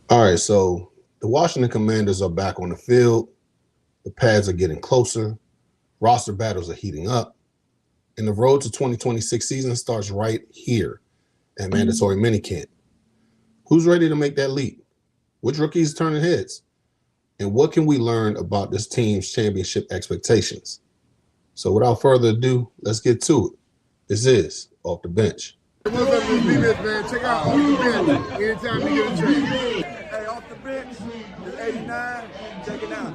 All right, so the Washington Commanders are back on the field. The pads are getting closer. Roster battles are heating up. And the road to 2026 season starts right here at mandatory minicamp. Who's ready to make that leap? Which rookies turning heads? And what can we learn about this team's championship expectations? So without further ado, let's get to it. This is Off the Bench. What's up, this man? Check out Off the Bench anytime you get a chance. Hey, off the bench, it's 89. Check it out.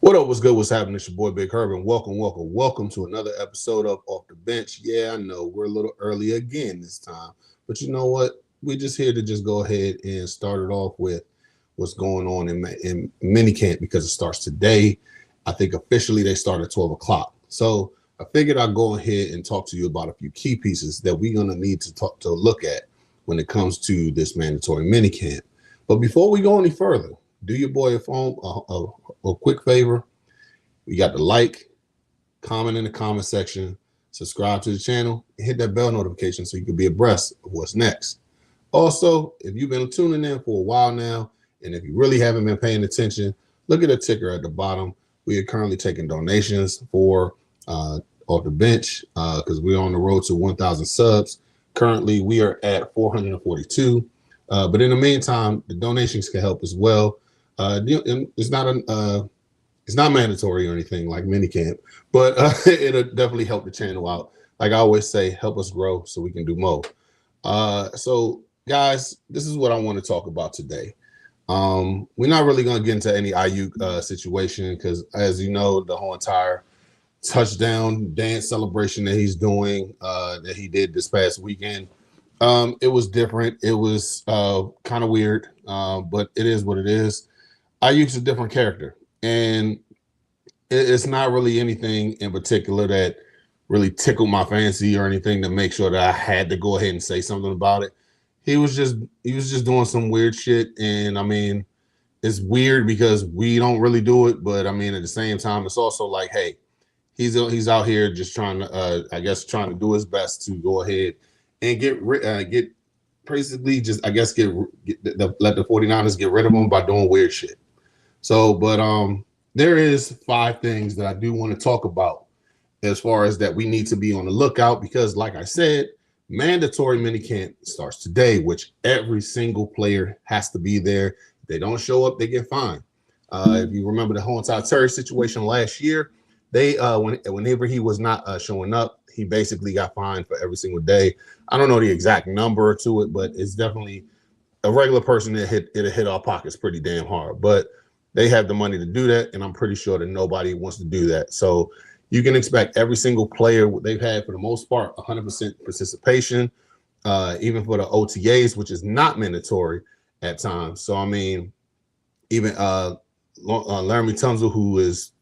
What up? What's good? What's happening? It's your boy Big Herb, and welcome to another episode of Off the Bench. Yeah, I know we're a little early again this time, but you know what? We're just here to just go ahead and start it off with what's going on in minicamp because it starts today. I think officially they start at 12 o'clock. So I figured I'd go ahead and talk to you about a few key pieces that we're gonna need to look at when it comes to this mandatory minicamp. But before we go any further, do your boy a quick favor. You got to like, comment in the comment section, subscribe to the channel, and hit that bell notification so you can be abreast of what's next. Also, if you've been tuning in for a while now, and if you really haven't been paying attention, look at the ticker at the bottom. We are currently taking donations for Off the Bench because we're on the road to 1,000 subs. Currently, we are at 442. But in the meantime, the donations can help as well. It's not mandatory or anything like minicamp, but it'll definitely help the channel out. Like I always say, help us grow so we can do more. So guys, this is what I want to talk about today. We're not really going to get into any Ayuk situation because, as you know, the whole entire touchdown dance celebration that he's doing, that he did this past weekend, it was different. It was kind of weird, but it is what it is. Ayuk's a different character, and it's not really anything in particular that really tickled my fancy or anything to make sure that I had to go ahead and say something about it. He was just doing some weird shit, and I mean, it's weird because we don't really do it, but I mean, at the same time, it's also like, hey, he's out here just trying to, I guess, trying to do his best to go ahead and get basically just, I guess, let the 49ers get rid of him by doing weird shit. So, but there is 5 things that I do want to talk about as far as that we need to be on the lookout because, like I said, mandatory minicamp starts today, which every single player has to be there. If they don't show up, they get fined. If you remember the whole entire Terry situation last year, they whenever he was not showing up, he basically got fined for every single day. I don't know the exact number to it, but it's definitely a regular person that hit our pockets pretty damn hard. But they have the money to do that, and I'm pretty sure that nobody wants to do that. So you can expect every single player they've had, for the most part, 100% participation, even for the OTAs, which is not mandatory at times. So, I mean, even Laramie Tunzel, who is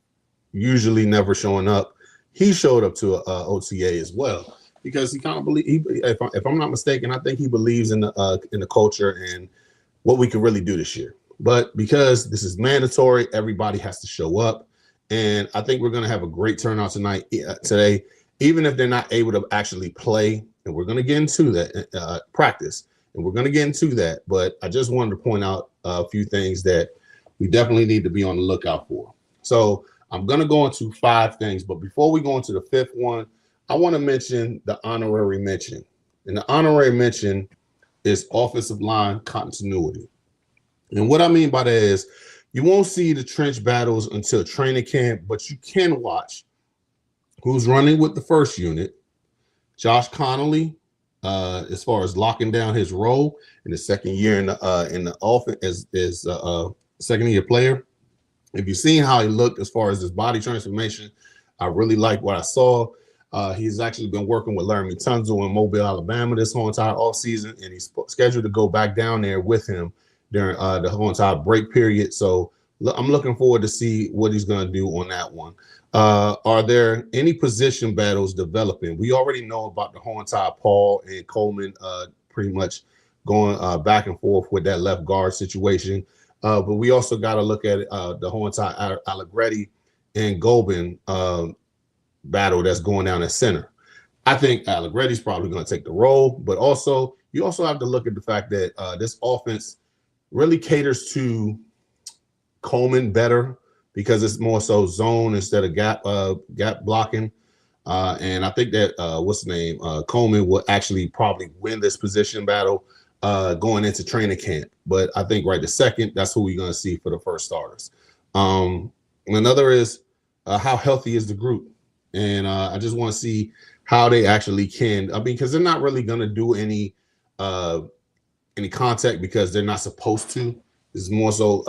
usually never showing up, he showed up to a OTA as well because he kind of if I'm not mistaken, I think he believes in the culture and what we can really do this year. But because this is mandatory, everybody has to show up. And I think we're going to have a great turnout today, even if they're not able to actually play. And we're going to get into that practice, and we're going to get into that. But I just wanted to point out a few things that we definitely need to be on the lookout for. So I'm going to go into 5 things. But before we go into the 5th one, I want to mention the honorary mention. And the honorary mention is offensive line continuity. And what I mean by that is you won't see the trench battles until training camp, but you can watch who's running with the first unit. Josh Connolly, as far as locking down his role in the second year in the offense as a second year player. If you've seen how he looked as far as his body transformation, I really like what I saw. He's actually been working with Laramie Tunzel in Mobile, Alabama this whole entire offseason, and he's scheduled to go back down there with him during the whole entire break period. So I'm looking forward to see what he's going to do on that one. Are there any position battles developing? We already know about the whole entire Paul and Coleman pretty much going back and forth with that left guard situation. But we also got to look at the whole entire Allegretti and Gobin battle that's going down at center. I think Allegretti's probably going to take the role, but also you also have to look at the fact that this offense really caters to Coleman better because it's more so zone instead of gap blocking. And I think that Coleman will actually probably win this position battle going into training camp. But I think right the second, that's who we're going to see for the first starters. Another is how healthy is the group, and I just want to see how they actually can. I mean, because they're not really going to do any contact because they're not supposed to. It's more so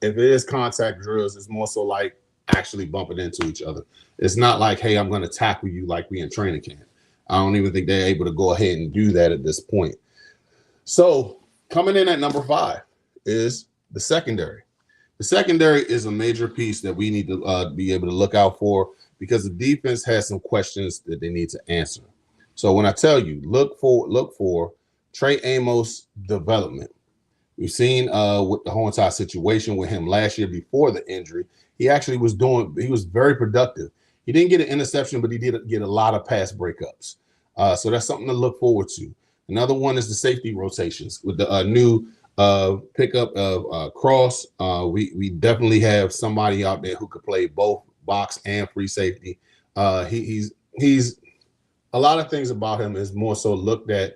if it is contact drills, it's more so like actually bumping into each other. It's not like, hey, I'm going to tackle you like we in training camp. I don't even think they're able to go ahead and do that at this point. So coming in at number 5 is the secondary. The secondary is a major piece that we need to be able to look out for because the defense has some questions that they need to answer. So when I tell you, look for Trey Amos development. We've seen with the whole entire situation with him last year before the injury, he was very productive. He didn't get an interception, but he did get a lot of pass breakups. So that's something to look forward to. Another one is the safety rotations with the new pickup of Cross. We definitely have somebody out there who could play both box and free safety. He's a lot of things about him is more so looked at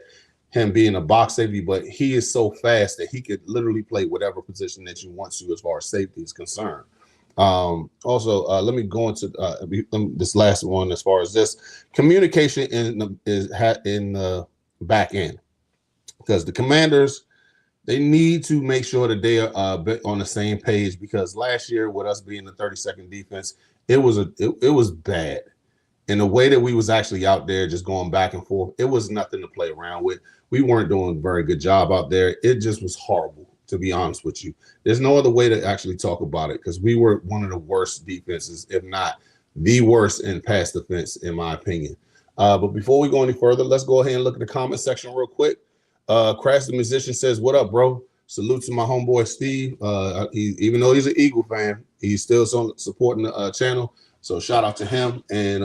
him being a box safety, but he is so fast that he could literally play whatever position that you want to as far as safety is concerned. Also, let me go into this last one as far as this communication in the back end, because the Commanders, they need to make sure that they are on the same page, because last year with us being the 32nd defense, it was bad. And the way that we was actually out there just going back and forth, it was nothing to play around with. We weren't doing a very good job out there. It just was horrible, to be honest with you. There's no other way to actually talk about it, because we were one of the worst defenses, if not the worst in pass defense, in my opinion. But before we go any further, let's go ahead and look at the comment section real quick. Crash the Musician says, "What up, bro? Salute to my homeboy Steve. Even though he's an Eagle fan, he's still supporting the channel. So shout out to him." And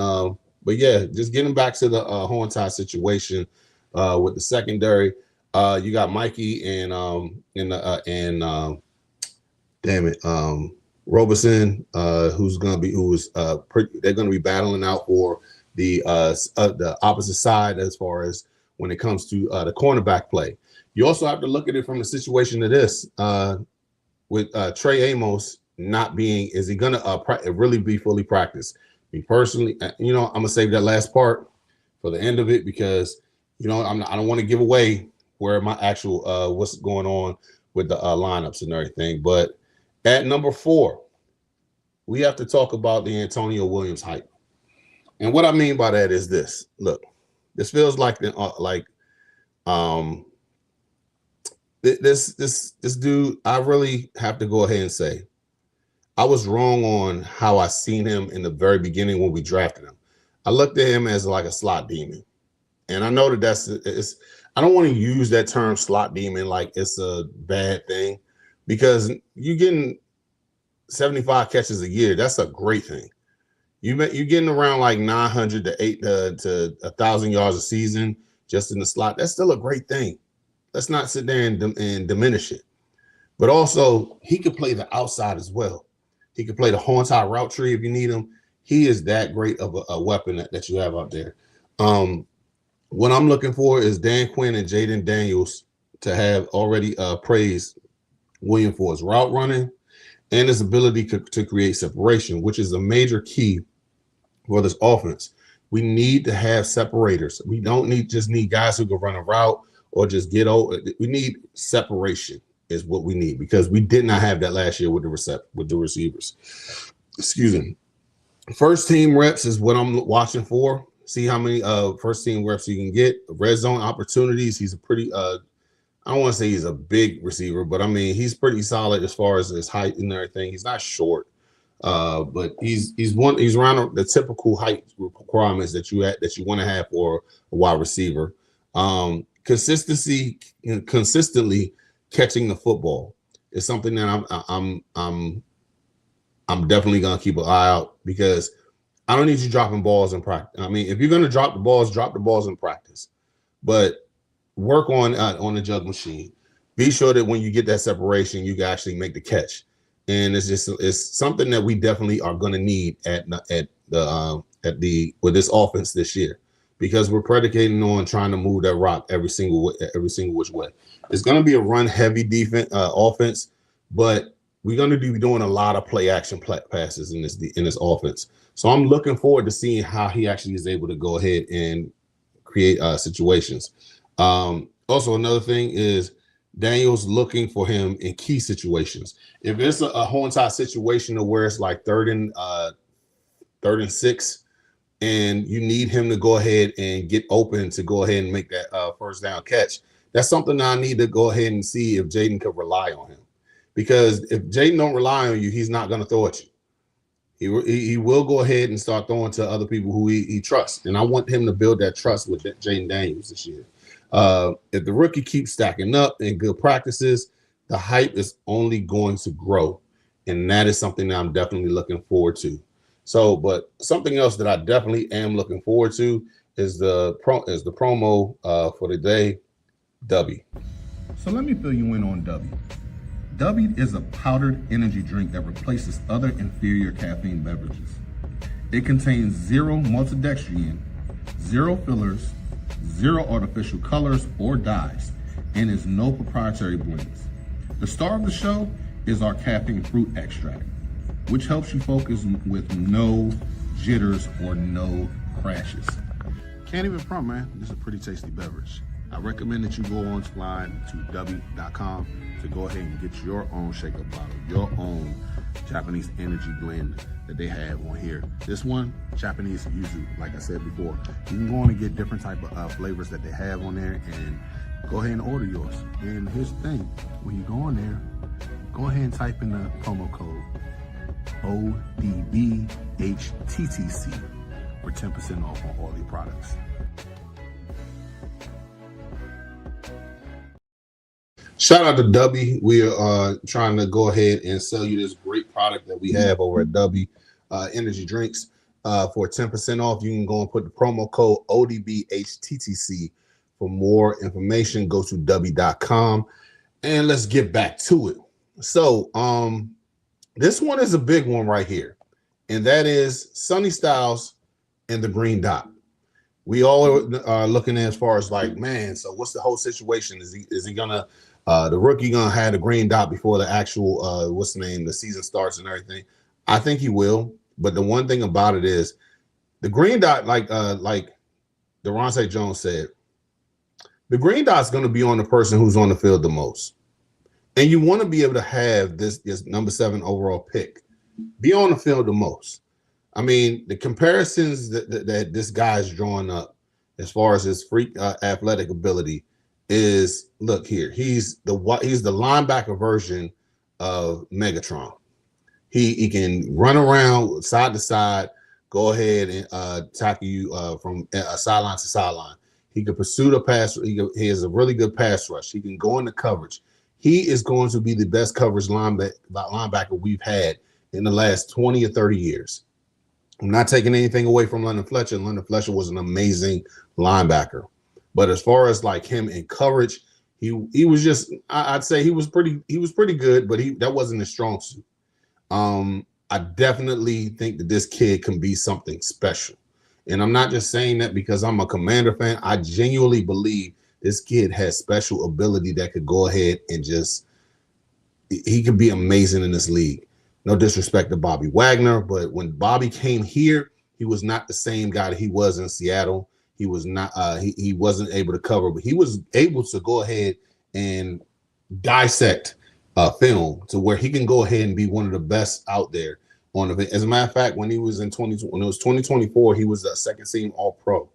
but yeah, just getting back to the whole entire situation with the secondary. You got Mikey and Robeson, they're gonna be battling out for the opposite side as far as when it comes to the cornerback play. You also have to look at it from the situation of this with Trey Amos not being, is he gonna really be fully practiced? Me personally, I'm gonna save that last part for the end of it, because I don't want to give away where my actual what's going on with the lineups and everything. But at number 4, we have to talk about the Antonio Williams hype. And what I mean by that is this. Look, this feels like this dude, I really have to go ahead and say, I was wrong on how I seen him in the very beginning when we drafted him. I looked at him as like a slot demon. And I know that I don't want to use that term slot demon like it's a bad thing, because you're getting 75 catches a year. That's a great thing. You're getting around like 900 to 1,000 yards a season just in the slot. That's still a great thing. Let's not sit there and diminish it. But also, he could play the outside as well. He could play the whole entire route tree if you need him. He is that great of a weapon that you have out there. What I'm looking for is Dan Quinn and Jayden Daniels to have already praised William for his route running and his ability to create separation, which is a major key for this offense. We need to have separators. We don't just need guys who can run a route or just get over. We need separation is what we need, because we did not have that last year with the receivers. Excuse me. First team reps is what I'm watching for. See how many first team reps you can get. Red zone opportunities. He's a pretty I don't want to say he's a big receiver, but I mean he's pretty solid as far as his height and everything. He's not short, but he's around the typical height requirements that you want to have for a wide receiver. Consistently catching the football is something that I'm definitely gonna keep an eye out because I don't need you dropping balls in practice. I mean, if you're gonna drop the balls in practice, but work on the jug machine. Be sure that when you get that separation, you can actually make the catch. And it's something that we definitely are going to need with this offense this year because we're predicating on trying to move that rock every single which way. It's going to be a run heavy defense offense, but we're going to be doing a lot of play action passes in this offense. So I'm looking forward to seeing how he actually is able to go ahead and create situations. Also, another thing is Daniel's looking for him in key situations. If it's a whole entire situation where it's like third and 6, and you need him to go ahead and get open to go ahead and make that first down catch, that's something I need to go ahead and see if Jayden could rely on him. Because if Jayden don't rely on you, he's not going to throw at you. He will go ahead and start throwing to other people who he trusts. And I want him to build that trust with Jayden Daniels this year. If the rookie keeps stacking up in good practices, the hype is only going to grow. And that is something that I'm definitely looking forward to. So, but something else that I definitely am looking forward to is the promo for the day, W. So let me fill you in on W. W is a powdered energy drink that replaces other inferior caffeine beverages. It contains 0 maltodextrin, 0 fillers, 0 artificial colors or dyes, and is no proprietary blends. The star of the show is our caffeine fruit extract, which helps you focus with no jitters or no crashes. Can't even front, man. This is a pretty tasty beverage. I recommend that you go online to w.com to go ahead and get your own shaker bottle, your own Japanese energy blend that they have on here. This one, Japanese yuzu, like I said before. You can go on and get different type of flavors that they have on there and go ahead and order yours. And here's the thing, when you go on there, go ahead and type in the promo code ODBHTTC for 10% off on all your products. Shout out to W. We are trying to go ahead and sell you this great product that we have over at W Energy Drinks for 10% off. You can go and put the promo code ODBHTTC. For more information, go to W.com. And let's get back to it. So this one is a big one right here. And that is Sonny Styles and the green dot. We all are looking at as far as like, man, so what's the whole situation? Is he gonna the rookie gonna have the green dot before the actual the season starts and everything? I think he will. But the one thing about it is the green dot, like Deronte Jones said, the green dot's gonna be on the person who's on the field the most. And you want to be able to have this number 7 overall pick be on the field the most. I mean, the comparisons that this guy's drawing up as far as his freak athletic ability is, look here, he's the linebacker version of Megatron. He can run around side to side, go ahead and tackle you from sideline to sideline. He can pursue the pass. He has a really good pass rush. He can go into coverage. He is going to be the best coverage linebacker we've had in the last 20 or 30 years. I'm not taking anything away from London Fletcher. London Fletcher was an amazing linebacker. But as far as like him in coverage, he was just, I'd say he was pretty good, but that wasn't his strong suit. I definitely think that this kid can be something special. And I'm not just saying that because I'm a Commander fan. I genuinely believe this kid has special ability that could go ahead and he could be amazing in this league. No disrespect to Bobby Wagner, but when Bobby came here, he was not the same guy that he was in Seattle. He was not. He wasn't able to cover, but he was able to go ahead and dissect film to where he can go ahead and be one of the best out there on the. As a matter of fact, when he was in 20, when it was 2024, he was a second team All Pro.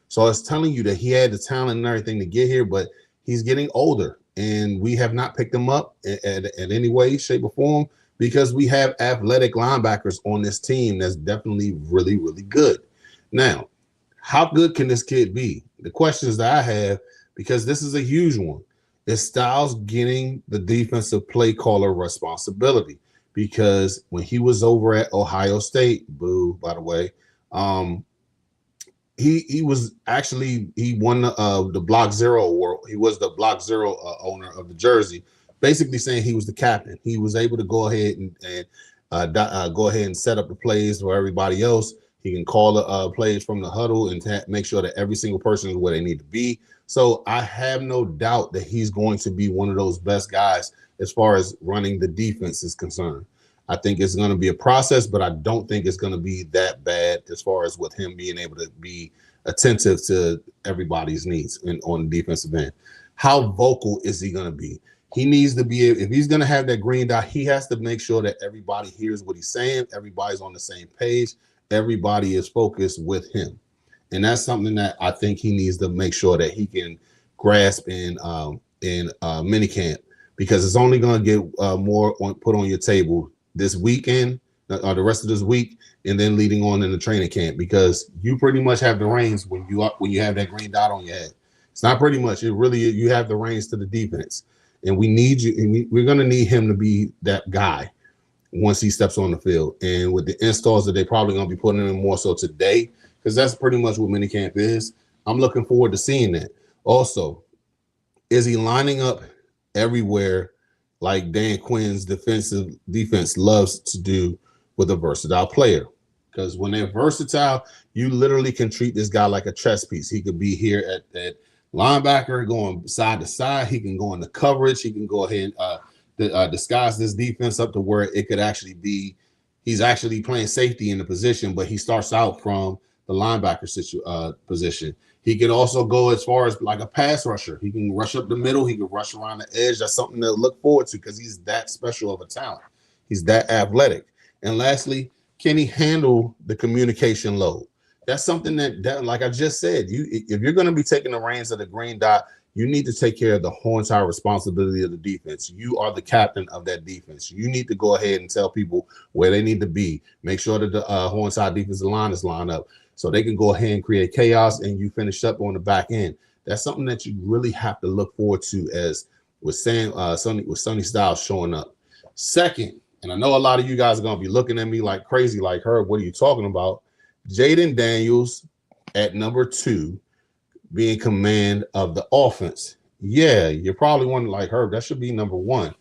So it's telling you that he had the talent and everything to get here, but he's getting older, and we have not picked him up in any way, shape, or form because we have athletic linebackers on this team that's definitely really, really good. Now, how good can this kid be? The questions that I have, because this is a huge one, is Styles getting the defensive play caller responsibility? Because when he was over at Ohio State, boo, by the way, he was actually he won the Block Zero award. He was the Block Zero owner of the jersey, basically saying he was the captain. He was able to go ahead and go ahead and set up the plays for everybody else. He can call the plays from the huddle and make sure that every single person is where they need to be. So I have no doubt that he's going to be one of those best guys as far as running the defense is concerned. I think it's going to be a process, but I don't think it's going to be that bad as far as with him being able to be attentive to everybody's needs on the defensive end. How vocal is he going to be? He needs to be, if he's going to have that green dot, he has to make sure that everybody hears what he's saying. Everybody's on the same page. Everybody is focused with him. And that's something that I think he needs to make sure that he can grasp in minicamp, because it's only going to get more put on your table this weekend or the rest of this week, and then leading on in the training camp, because you pretty much have the reins when you have that green dot on your head. It's not pretty much, it really, you have the reins to the defense, and we need you, and we're going to need him to be that guy once he steps on the field. And with the installs that they're probably going to be putting in more so today, because that's pretty much what minicamp is, I'm looking forward to seeing that. Also, is he lining up everywhere like Dan Quinn's defense loves to do with a versatile player? Because when they're versatile, you literally can treat this guy like a chess piece. He could be here at linebacker going side to side. He can go into coverage. He can go ahead and disguise this defense up to where it could actually be, he's actually playing safety in the position, but he starts out from the linebacker position. He can also go as far as like a pass rusher. He can rush up the middle. He can rush around the edge. That's something to look forward to because he's that special of a talent. He's that athletic. And lastly, can he handle the communication load? That's something that like I just said, if you're going to be taking the reins of the green dot, you need to take care of the whole entire responsibility of the defense. You are the captain of that defense. You need to go ahead and tell people where they need to be. Make sure that the whole entire defensive line is lined up so they can go ahead and create chaos and you finish up on the back end. That's something that you really have to look forward to as with Sonny Styles showing up. Second, and I know a lot of you guys are going to be looking at me like crazy, like, Herb, what are you talking about? Jayden Daniels at number 2 being command of the offense. Yeah, you're probably wondering like, Herb, that should be number 1.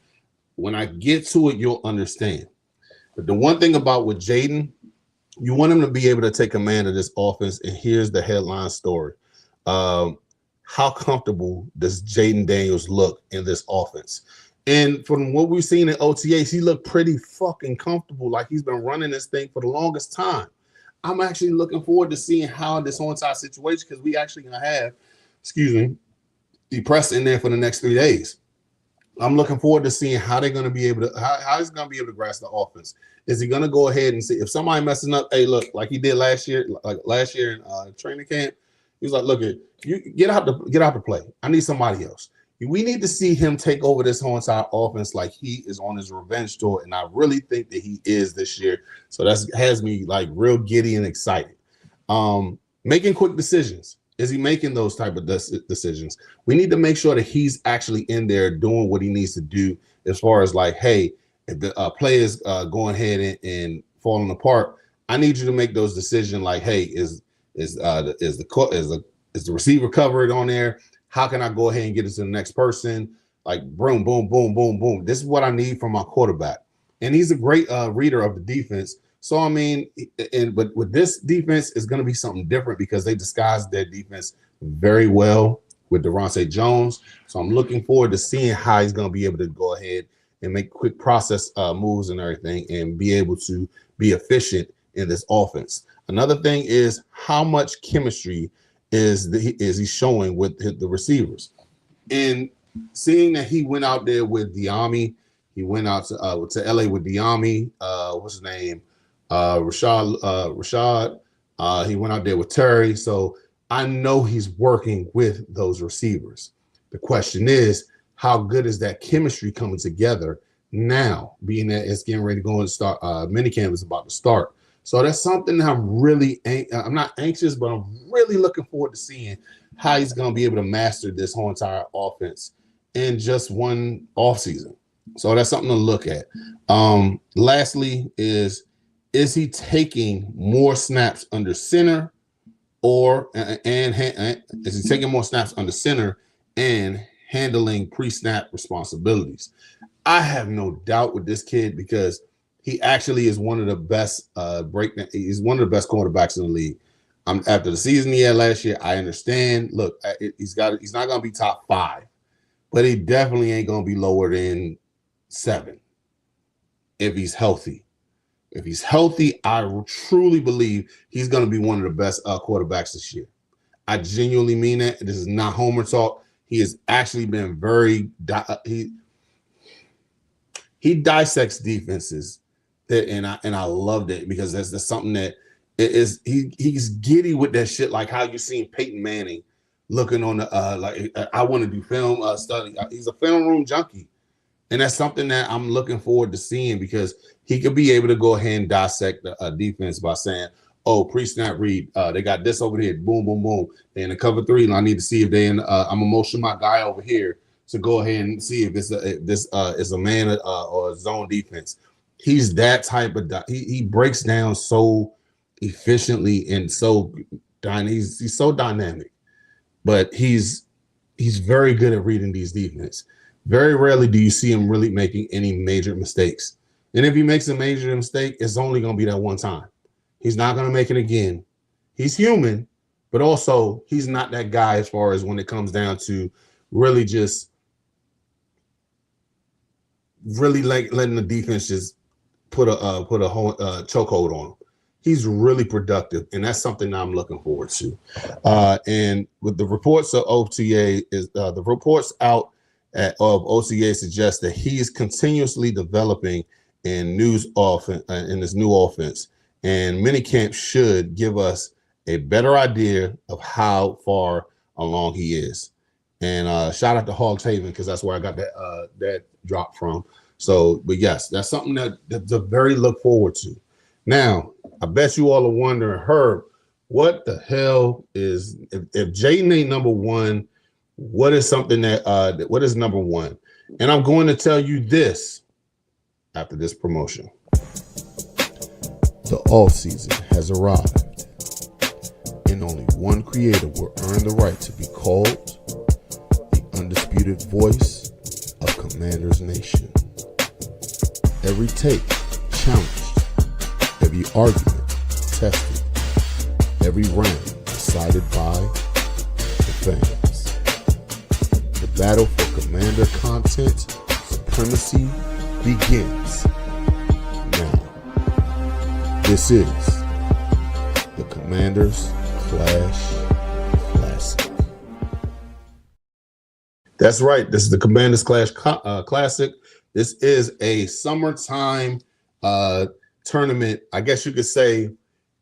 When I get to it, you'll understand. But the one thing about with Jayden, you want him to be able to take command of this offense. And here's the headline story. How comfortable does Jayden Daniels look in this offense? And from what we've seen in OTAs, he looked pretty fucking comfortable. Like he's been running this thing for the longest time. I'm actually looking forward to seeing how this whole entire situation, because we actually going to have, the press in there for the next 3 days. I'm looking forward to seeing how they're going to be able to, how he's going to be able to grasp the offense. Is he going to go ahead and see if somebody messing up? Hey, look, like he did last year in training camp. He was like, look, you get out to play. I need somebody else. We need to see him take over this whole entire offense like he is on his revenge tour, and I really think that he is this year. So that has me like real giddy and excited. Making quick decisions. Is he making those type of decisions? We need to make sure that he's actually in there doing what he needs to do as far as like, hey, if the play is going ahead and falling apart, I need you to make those decisions like, hey, is the receiver covered on there? How can I go ahead and get it to the next person? Like boom, boom, boom, boom, boom. This is what I need from my quarterback. And he's a great reader of the defense. So, I mean, but with this defense, it's going to be something different because they disguised their defense very well with Deronte Jones. So I'm looking forward to seeing how he's going to be able to go ahead and make quick process moves and everything and be able to be efficient in this offense. Another thing is how much chemistry is he showing with the receivers. And seeing that he went out there with Diami, he went out to LA with Diami, what's his name? Rashad, he went out there with Terry. So I know he's working with those receivers. The question is, how good is that chemistry coming together now, being that it's getting ready to go and start, minicamp is about to start. So that's something that I'm not anxious, but I'm really looking forward to seeing how he's going to be able to master this whole entire offense in just one offseason. So that's something to look at. Lastly, is he taking more snaps under center, or is he taking more snaps under center and handling pre-snap responsibilities? I have no doubt with this kid because he actually is one of the best he's one of the best quarterbacks in the league. After the season he had last year, I understand. Look, he's not going to be top 5, but he definitely ain't going to be lower than 7 if he's healthy. If he's healthy, I truly believe he's going to be one of the best quarterbacks this year. I genuinely mean that. This is not homer talk. He has actually been he dissects defenses, and I loved it because that's something that he's giddy with that shit, like how you seen Peyton Manning looking on the like I want to do film study. He's a film room junkie. And that's something that I'm looking forward to seeing because he could be able to go ahead and dissect the defense by saying, oh, pre-snap read, they got this over here, boom, boom, boom. They in the cover 3, and I need to see if they I'm gonna motion my guy over here to go ahead and see if this is a man or a zone defense. He's that type of he breaks down so efficiently and so he's so dynamic, but he's very good at reading these defense. Very rarely do you see him really making any major mistakes. And if he makes a major mistake, it's only going to be that one time. He's not going to make it again. He's human, but also he's not that guy as far as when it comes down to really just really letting the defense just put a whole chokehold on him. He's really productive, and that's something I'm looking forward to. And with the reports of OTA the reports out of OTA suggests that he is continuously developing in this new offense, and minicamp should give us a better idea of how far along he is. And shout out to Hogs Haven because that's where I got that drop from. So, but yes, that's something that's a very look forward to. Now, I bet you all are wondering, Herb, what the hell is if Jayden ain't number 1? What is something what is number 1? And I'm going to tell you this after this promotion. The off season has arrived, and only one creator will earn the right to be called the undisputed voice of Commanders Nation. Every take challenged, every argument tested, every round decided by the fans. The battle for Commander content supremacy begins now. This is the Commanders Clash Classic. That's right. This is the Commanders Clash Classic. This is a summertime tournament. I guess you could say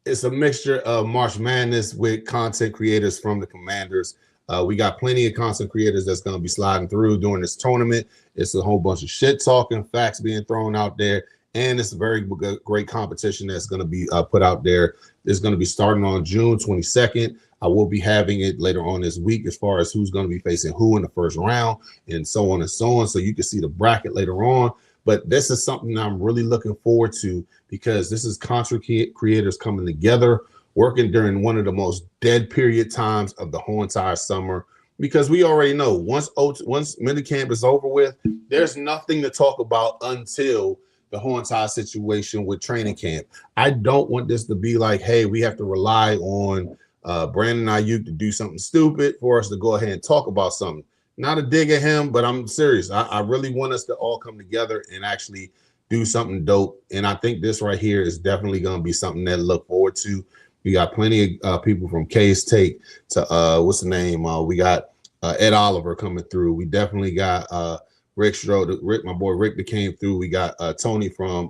it's a mixture of March Madness with content creators from the Commanders. We got plenty of content creators that's going to be sliding through during this tournament. It's a whole bunch of shit talking, facts being thrown out there, and it's a very great competition that's going to be put out there. It's going to be starting on June 22nd. I will be having it later on this week as far as who's going to be facing who in the first round and so on and so on. So you can see the bracket later on. But this is something I'm really looking forward to because this is content creators coming together, working during one of the most dead period times of the whole entire summer. Because we already know once minicamp is over with, there's nothing to talk about until the whole entire situation with training camp. I don't want this to be like, hey, we have to rely on Brandon Ayuk to do something stupid for us to go ahead and talk about something. Not a dig at him, but I'm serious. I really want us to all come together and actually do something dope. And I think this right here is definitely going to be something that I look forward to. We got plenty of people from K-State to what's the name? We got Ed Oliver coming through. We definitely got Rick Strode, my boy Rick that came through. We got Tony from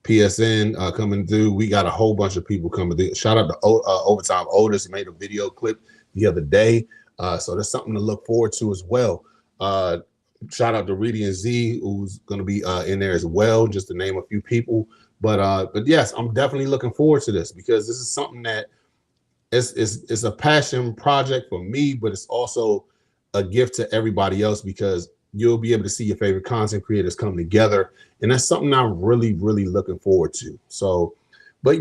PSN coming through. We got a whole bunch of people coming through. Shout out to Overtime Otis. He made a video clip the other day. So that's something to look forward to as well. Shout out to Reedy and Z, who's going to be in there as well, just to name a few people. But yes, I'm definitely looking forward to this because this is something that it's a passion project for me, but it's also a gift to everybody else because you'll be able to see your favorite content creators come together. And that's something I'm really, really looking forward to. So, but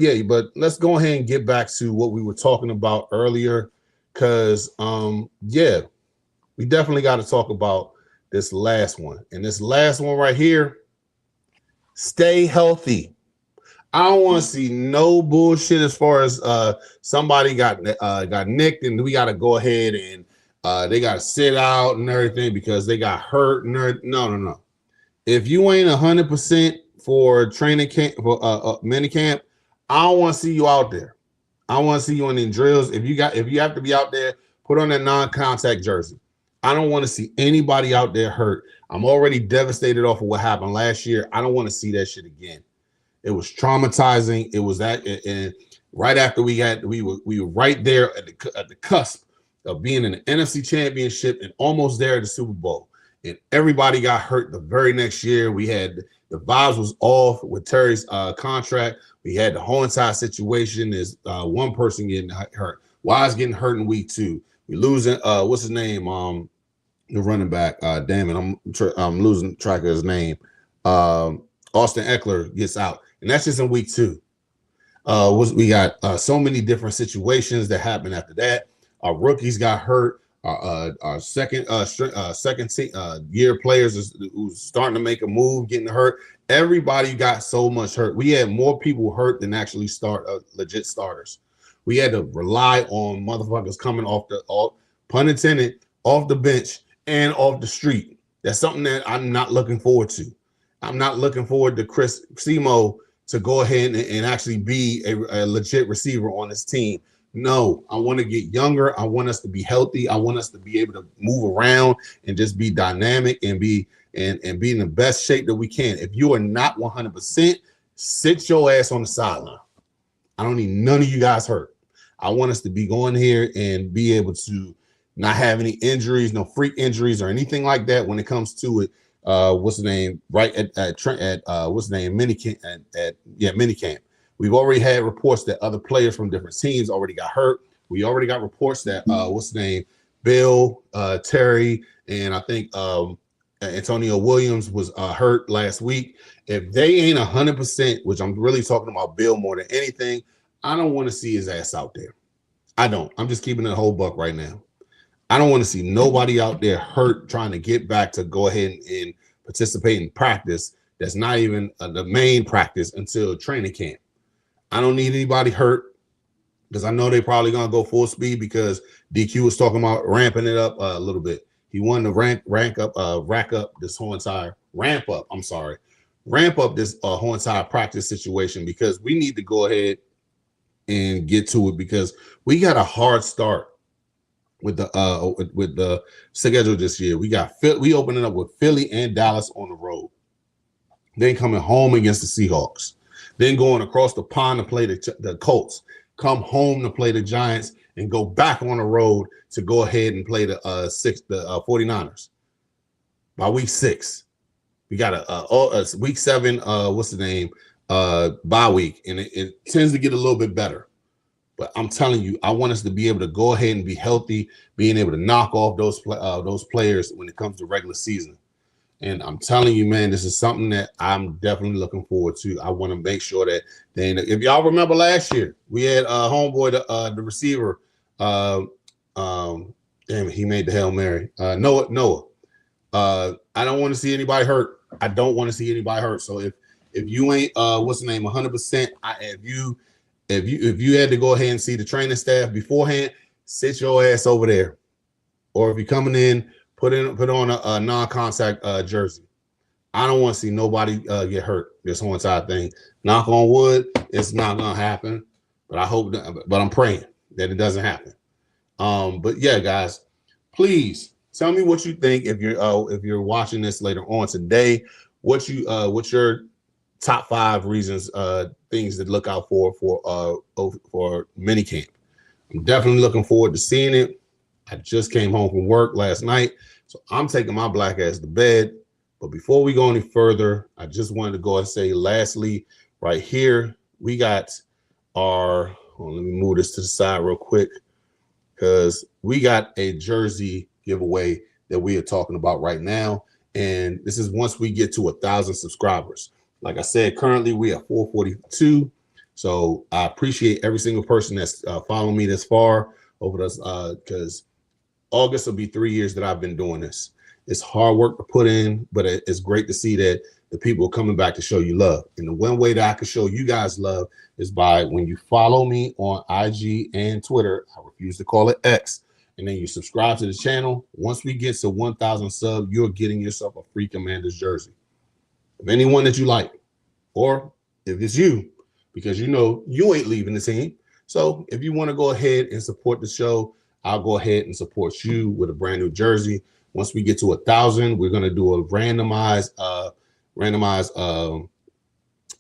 let's go ahead and get back to what we were talking about earlier. Cause yeah, we definitely got to talk about this last one. And this last one right here, stay healthy. I don't want to see no bullshit as far as somebody got nicked and we got to go ahead and they got to sit out and everything because they got hurt and everything. No. If you ain't 100% for training camp for mini camp, I don't want to see you out there. I want to see you in the drills. If you have to be out there, put on that non-contact jersey. I don't want to see anybody out there hurt. I'm already devastated off of what happened last year. I don't want to see that shit again. It was traumatizing. It was that, and right after we were right there at the cusp of being in the NFC Championship and almost there at the Super Bowl, and everybody got hurt the very next year. We had the vibes was off with Terry's contract. We had the whole entire situation. Is one person getting hurt. Wise getting hurt in week 2. We losing what's his name? The running back. Damn it, I'm losing track of his name. Austin Eckler gets out. And that's just in week 2. We got so many different situations that happened after that. Our rookies got hurt. Our second year players who's starting to make a move, getting hurt. Everybody got so much hurt. We had more people hurt than actually legit starters. We had to rely on motherfuckers coming pun intended, off the bench and off the street. That's something that I'm not looking forward to. I'm not looking forward to Chris Simo to go ahead and actually be a legit receiver on this team. No, I want to get younger. I want us to be healthy. I want us to be able to move around and just be dynamic and be in the best shape that we can. If you are not 100%, sit your ass on the sideline. I don't need none of you guys hurt. I want us to be going here and be able to not have any injuries, no freak injuries or anything like that when it comes to it. What's the name? Right at what's the name? Minicamp minicamp. We've already had reports that other players from different teams already got hurt. We already got reports that what's the name? Bill, Terry, and I think Antonio Williams was hurt last week. If they ain't 100%, which I'm really talking about Bill more than anything, I don't want to see his ass out there. I don't. I'm just keeping it a whole buck right now. I don't want to see nobody out there hurt trying to get back to go ahead and participate in practice. That's not even the main practice until training camp. I don't need anybody hurt because I know they're probably going to go full speed because DQ was talking about ramping it up a little bit. He wanted to ramp up this whole entire whole entire practice situation because we need to go ahead and get to it because we got a hard start with the schedule this year. We opening up with Philly and Dallas on the road. Then coming home against the Seahawks. Then going across the pond to play the Colts. Come home to play the Giants and go back on the road to go ahead and play the 49ers. By week 6, we got a week 7. What's the name? Bye week, and it tends to get a little bit better. But I'm telling you, I want us to be able to go ahead and be healthy, being able to knock off those players when it comes to regular season. And I'm telling you, man, this is something that I'm definitely looking forward to. I want to make sure that if y'all remember last year, we had homeboy, the receiver. Damn it, he made the Hail Mary. Noah. I don't want to see anybody hurt. I don't want to see anybody hurt. So if you ain't what's the name 100%, if you had to go ahead and see the training staff beforehand, sit your ass over there. Or if you're coming in, put on a non-contact jersey. I don't want to see nobody get hurt this whole entire thing. Knock on wood, it's not gonna happen. But I'm praying that it doesn't happen. But yeah, guys, please tell me what you think if you're watching this later on today. What your top 5 reasons, things to look out for minicamp. I'm definitely looking forward to seeing it. I just came home from work last night, so I'm taking my black ass to bed. But before we go any further, I just wanted to go and say, lastly, right here, we got our, let me move this to the side real quick, because we got a jersey giveaway that we are talking about right now. And this is once we get to 1,000 subscribers. Like I said, currently we are 442. So I appreciate every single person that's following me this far over this, because August will be 3 years that I've been doing this. It's hard work to put in, but it's great to see that the people are coming back to show you love. And the one way that I can show you guys love is by when you follow me on IG and Twitter. I refuse to call it X. And then you subscribe to the channel. Once we get to 1,000 subs, you're getting yourself a free Commanders jersey of anyone that you like, or if it's you, because you know you ain't leaving the team. So if you want to go ahead and support the show, I'll go ahead and support you with a brand new jersey. Once we get to 1,000, we're gonna do a randomized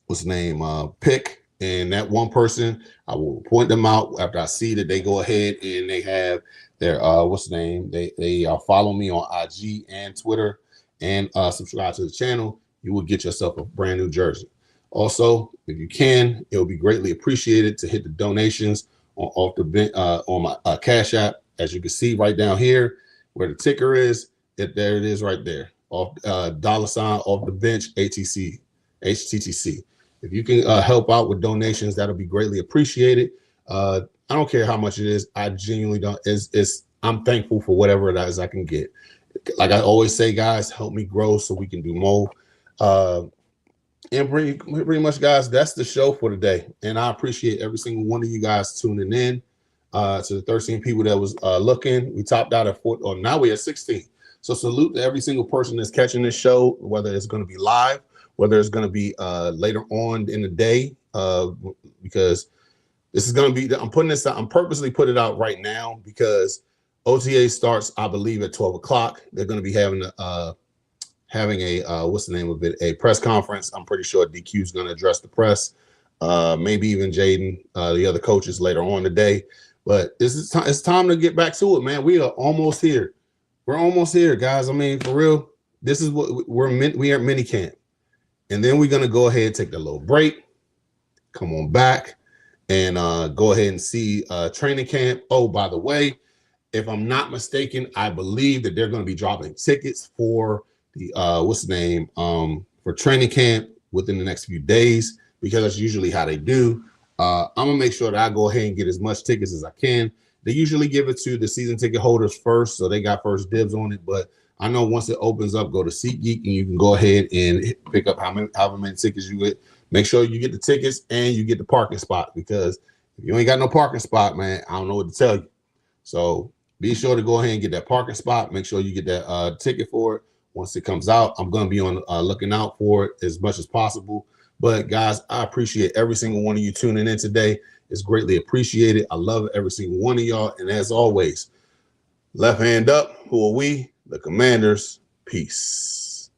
what's the name pick, and that one person, I will point them out after I see that they go ahead and they have their what's the name, they follow me on IG and Twitter and subscribe to the channel. You will get yourself a brand new jersey. Also, if you can, it will be greatly appreciated to hit the donations on my Cash App. As you can see right down here where the ticker is, there it is right there, off $ off the bench HTTC. If you can help out with donations, that'll be greatly appreciated. I don't care how much it is. I genuinely don't. I'm thankful for whatever it is I can get. Like I always say, guys, help me grow so we can do more. And pretty much, guys, that's the show for today. And I appreciate every single one of you guys tuning in. To the 13 people that was looking. We topped out at 4, or now we're at 16. So salute to every single person that's catching this show, whether it's going to be live, whether it's going to be later on in the day, because this is going to be, I'm putting this out, I'm purposely putting it out right now because OTA starts, I believe, at 12 o'clock. They're going to be having a what's the name of it? A press conference. I'm pretty sure DQ is going to address the press. Maybe even Jayden, the other coaches later on today. But it's time to get back to it, man. We are almost here. We're almost here, guys. I mean, for real, this is what we are at mini camp. And then we're going to go ahead and take a little break, come on back, and go ahead and see training camp. Oh, by the way, if I'm not mistaken, I believe that they're going to be dropping tickets for the what's the name for training camp within the next few days, because that's usually how they do. I'm gonna make sure that I go ahead and get as much tickets as I can. They usually give it to the season ticket holders first, so they got first dibs on it. But I know once it opens up, go to SeatGeek and you can go ahead and pick up however many tickets you get. Make sure you get the tickets and you get the parking spot, because if you ain't got no parking spot, man, I don't know what to tell you. So be sure to go ahead and get that parking spot. Make sure you get that ticket for it once it comes out. I'm gonna be on looking out for it as much as possible. But guys, I appreciate every single one of you tuning in today. It's greatly appreciated. I love every single one of y'all. And as always, left hand up. Who are we? The Commanders. Peace.